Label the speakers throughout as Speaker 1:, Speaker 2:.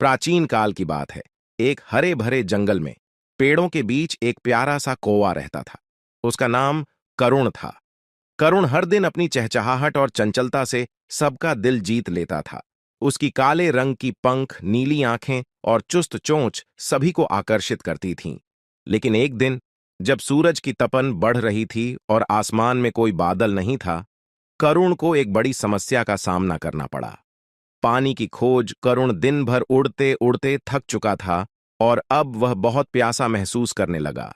Speaker 1: प्राचीन काल की बात है। एक हरे भरे जंगल में पेड़ों के बीच एक प्यारा सा कौवा रहता था। उसका नाम करुण था। करुण हर दिन अपनी चहचहाहट और चंचलता से सबका दिल जीत लेता था। उसकी काले रंग की पंख, नीली आंखें और चुस्त चोंच सभी को आकर्षित करती थीं। लेकिन एक दिन जब सूरज की तपन बढ़ रही थी और आसमान में कोई बादल नहीं था, करुण को एक बड़ी समस्या का सामना करना पड़ा। पानी की खोज। करुण दिन भर उड़ते उड़ते थक चुका था और अब वह बहुत प्यासा महसूस करने लगा।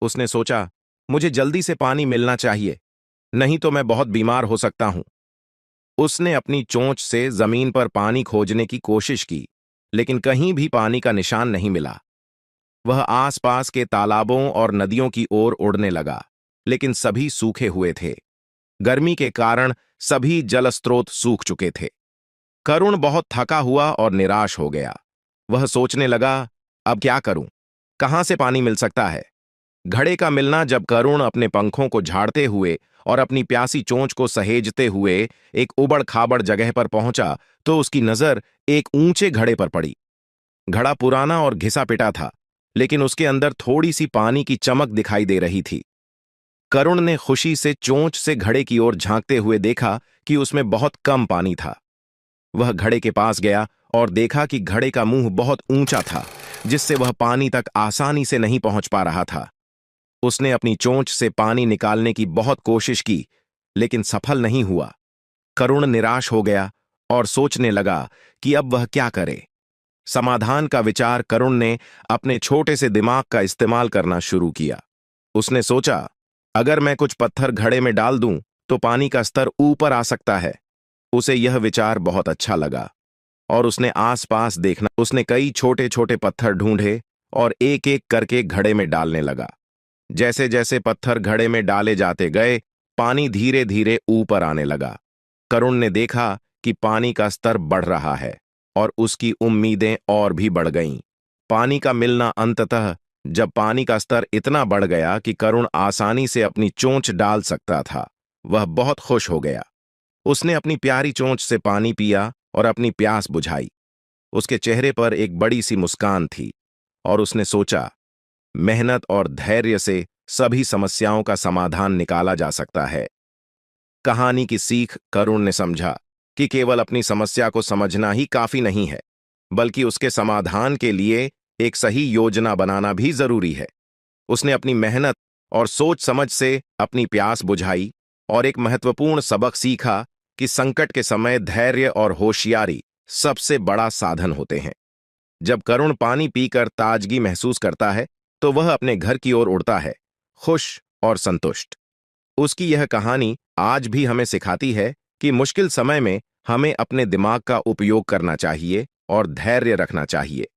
Speaker 1: उसने सोचा, मुझे जल्दी से पानी मिलना चाहिए, नहीं तो मैं बहुत बीमार हो सकता हूं। उसने अपनी चोंच से जमीन पर पानी खोजने की कोशिश की, लेकिन कहीं भी पानी का निशान नहीं मिला। वह आसपास के तालाबों और नदियों की ओर उड़ने लगा, लेकिन सभी सूखे हुए थे। गर्मी के कारण सभी जल स्रोत सूख चुके थे। करुण बहुत थका हुआ और निराश हो गया। वह सोचने लगा, अब क्या करूं? कहां से पानी मिल सकता है? घड़े का मिलना। जब करुण अपने पंखों को झाड़ते हुए और अपनी प्यासी चोंच को सहेजते हुए एक उबड़ खाबड़ जगह पर पहुंचा, तो उसकी नजर एक ऊंचे घड़े पर पड़ी। घड़ा पुराना और घिसा पिटा था, लेकिन उसके अंदर थोड़ी सी पानी की चमक दिखाई दे रही थी। करुण ने खुशी से चोंच से घड़े की ओर झांकते हुए देखा कि उसमें बहुत कम पानी था। वह घड़े के पास गया और देखा कि घड़े का मुंह बहुत ऊंचा था, जिससे वह पानी तक आसानी से नहीं पहुंच पा रहा था। उसने अपनी चोंच से पानी निकालने की बहुत कोशिश की, लेकिन सफल नहीं हुआ। करुण निराश हो गया और सोचने लगा कि अब वह क्या करे। समाधान का विचार करुण ने अपने छोटे से दिमाग का इस्तेमाल करना शुरू किया। उसने सोचा, अगर मैं कुछ पत्थर घड़े में डाल दूं तो पानी का स्तर ऊपर आ सकता है। उसे यह विचार बहुत अच्छा लगा और उसने आसपास देखना। उसने कई छोटे छोटे पत्थर ढूंढे और एक एक करके घड़े में डालने लगा। जैसे जैसे पत्थर घड़े में डाले जाते गए, पानी धीरे धीरे ऊपर आने लगा। करुण ने देखा कि पानी का स्तर बढ़ रहा है और उसकी उम्मीदें और भी बढ़ गईं। पानी का मिलना। अंततः जब पानी का स्तर इतना बढ़ गया कि करुण आसानी से अपनी चोंच डाल सकता था, वह बहुत खुश हो गया। उसने अपनी प्यारी चोंच से पानी पिया और अपनी प्यास बुझाई। उसके चेहरे पर एक बड़ी सी मुस्कान थी और उसने सोचा, मेहनत और धैर्य से सभी समस्याओं का समाधान निकाला जा सकता है। कहानी की सीख। करुण ने समझा कि केवल अपनी समस्या को समझना ही काफी नहीं है, बल्कि उसके समाधान के लिए एक सही योजना बनाना भी जरूरी है। उसने अपनी मेहनत और सोच समझ से अपनी प्यास बुझाई और एक महत्वपूर्ण सबक सीखा कि संकट के समय धैर्य और होशियारी सबसे बड़ा साधन होते हैं। जब करुण पानी पीकर ताजगी महसूस करता है, तो वह अपने घर की ओर उड़ता है, खुश और संतुष्ट। उसकी यह कहानी आज भी हमें सिखाती है कि मुश्किल समय में हमें अपने दिमाग का उपयोग करना चाहिए और धैर्य रखना चाहिए।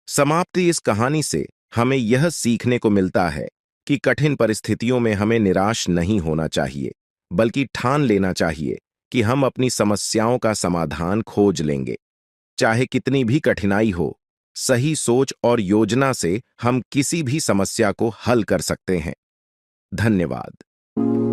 Speaker 1: समाप्ति। इस कहानी से हमें यह सीखने को मिलता है कि कठिन परिस्थितियों में हमें निराश नहीं होना चाहिए, बल्कि ठान लेना चाहिए कि हम अपनी समस्याओं का समाधान खोज लेंगे। चाहे कितनी भी कठिनाई हो, सही सोच और योजना से हम किसी भी समस्या को हल कर सकते हैं। धन्यवाद।